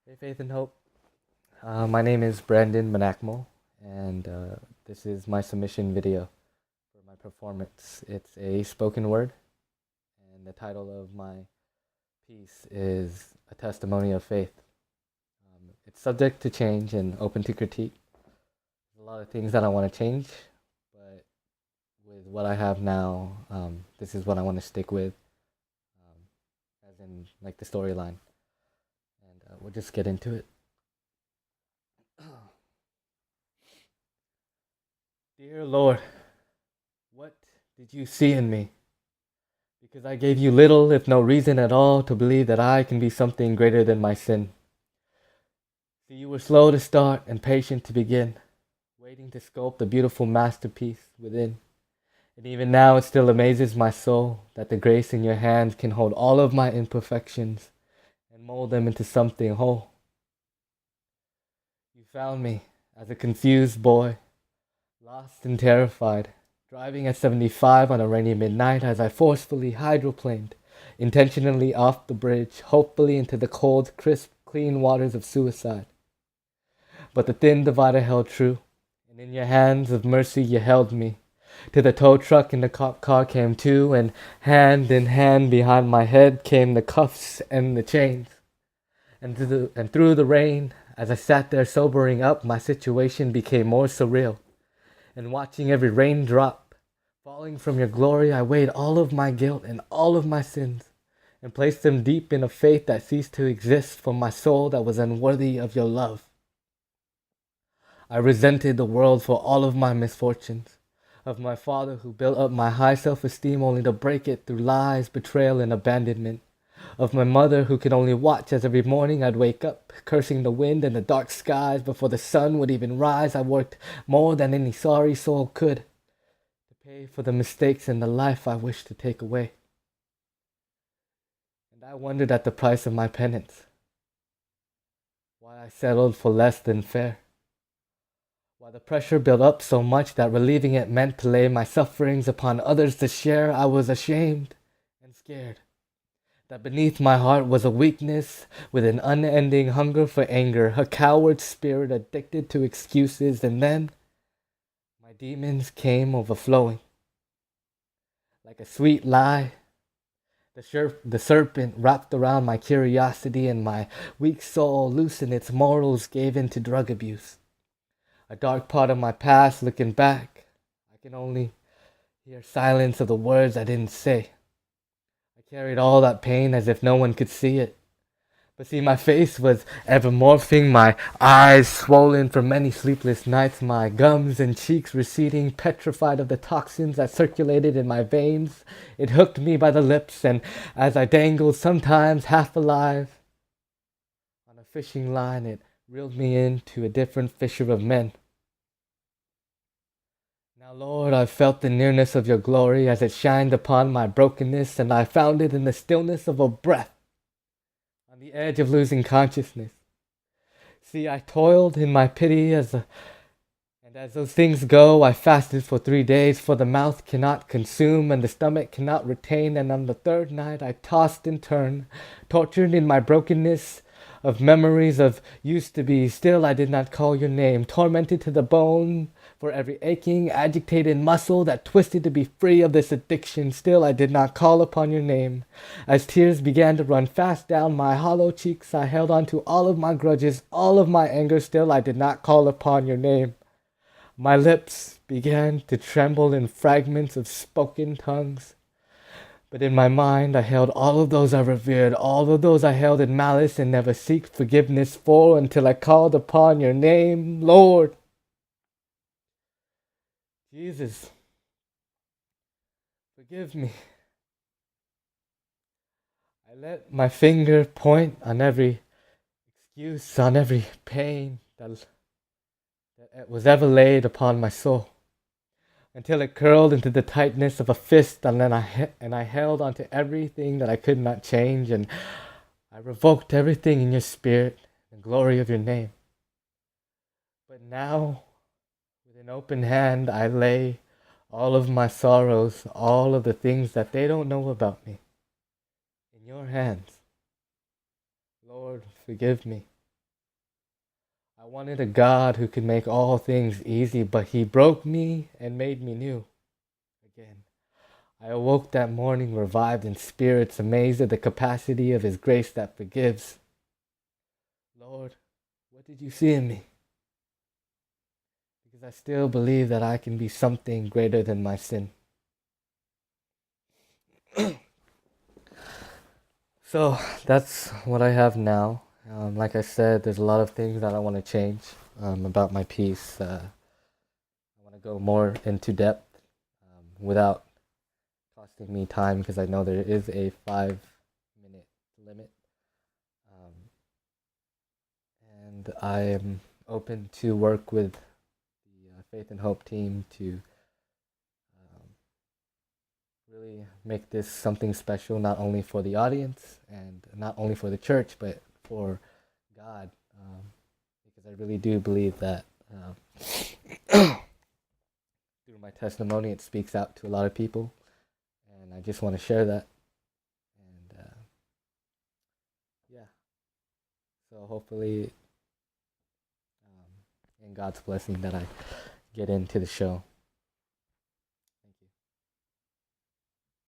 Hey, Faith and Hope. My name is Brandon Manakmo, and this is my submission video for my performance. It's a spoken word, and the title of my piece is A Testimony of Faith. It's subject to change and open to critique. There's a lot of things that I want to change, but with what I have now, this is what I want to stick with, as in like the storyline. And we'll just get into it. Dear Lord, what did you see in me? Because I gave you little, if no reason at all, to believe that I can be something greater than my sin. See, you were slow to start and patient to begin, waiting to sculpt the beautiful masterpiece within. And even now it still amazes my soul that the grace in your hands can hold all of my imperfections and mold them into something whole. You found me as a confused boy, lost and terrified, driving at 75 on a rainy midnight as I forcefully hydroplaned, intentionally off the bridge, hopefully into the cold, crisp, clean waters of suicide. But the thin divider held true, and in your hands of mercy you held me. To the tow truck and the cop car came too, and hand in hand behind my head came the cuffs and the chains. And through the rain, as I sat there sobering up, my situation became more surreal. And watching every raindrop falling from your glory, I weighed all of my guilt and all of my sins and placed them deep in a faith that ceased to exist for my soul that was unworthy of your love. I resented the world for all of my misfortunes, of my father who built up my high self-esteem only to break it through lies, betrayal, and abandonment, of my mother who could only watch as every morning I'd wake up, cursing the wind and the dark skies before the sun would even rise. I worked more than any sorry soul could to pay for the mistakes in the life I wished to take away. And I wondered at the price of my penance, why I settled for less than fair. Why the pressure built up so much that relieving it meant to lay my sufferings upon others to share. I was ashamed and scared that beneath my heart was a weakness with an unending hunger for anger, a coward spirit addicted to excuses, and then my demons came overflowing. Like a sweet lie, the serpent wrapped around my curiosity, and my weak soul, loosened its morals, gave in to drug abuse. A dark part of my past looking back, I can only hear silence of the words I didn't say. I carried all that pain as if no one could see it. But see, my face was ever morphing, my eyes swollen from many sleepless nights, my gums and cheeks receding, petrified of the toxins that circulated in my veins. It hooked me by the lips, and as I dangled, sometimes half alive, on a fishing line, it reeled me into a different fisher of men. Now, Lord, I felt the nearness of your glory as it shined upon my brokenness, and I found it in the stillness of a breath, on the edge of losing consciousness. See, I toiled in my pity and as those things go, I fasted for 3 days, for the mouth cannot consume and the stomach cannot retain, and on the third night I tossed and turned, tortured in my brokenness of memories of used to be. Still I did not call your name, tormented to the bone for every aching, agitated muscle that twisted to be free of this addiction. Still I did not call upon your name. As tears began to run fast down my hollow cheeks, I held on to all of my grudges, all of my anger. Still I did not call upon your name. My lips began to tremble in fragments of spoken tongues. But in my mind I held all of those I revered, all of those I held in malice and never seek forgiveness for, until I called upon your name, Lord Jesus. Forgive me. I let my finger point on every excuse, on every pain that was ever laid upon my soul, until it curled into the tightness of a fist, and then I held onto everything that I could not change, and I revoked everything in your spirit, the glory of your name. But now, with an open hand, I lay all of my sorrows, all of the things that they don't know about me, in your hands. Lord, forgive me. I wanted a God who could make all things easy, but he broke me and made me new again. I awoke that morning revived in spirits, amazed at the capacity of his grace that forgives. Lord, what did you see in me? Because I still believe that I can be something greater than my sin. So that's what I have now. Like I said, there's a lot of things that I want to change about my piece. I want to go more into depth without costing me time because I know there is a 5 minute limit. Um, and I am open to work with the Faith and Hope team to um, really make this something special, not only for the audience and not only for the church, but for God. Because I really do believe that through my testimony, it speaks out to a lot of people. And I just want to share that. And yeah, so hopefully, in God's blessing, that I get into the show.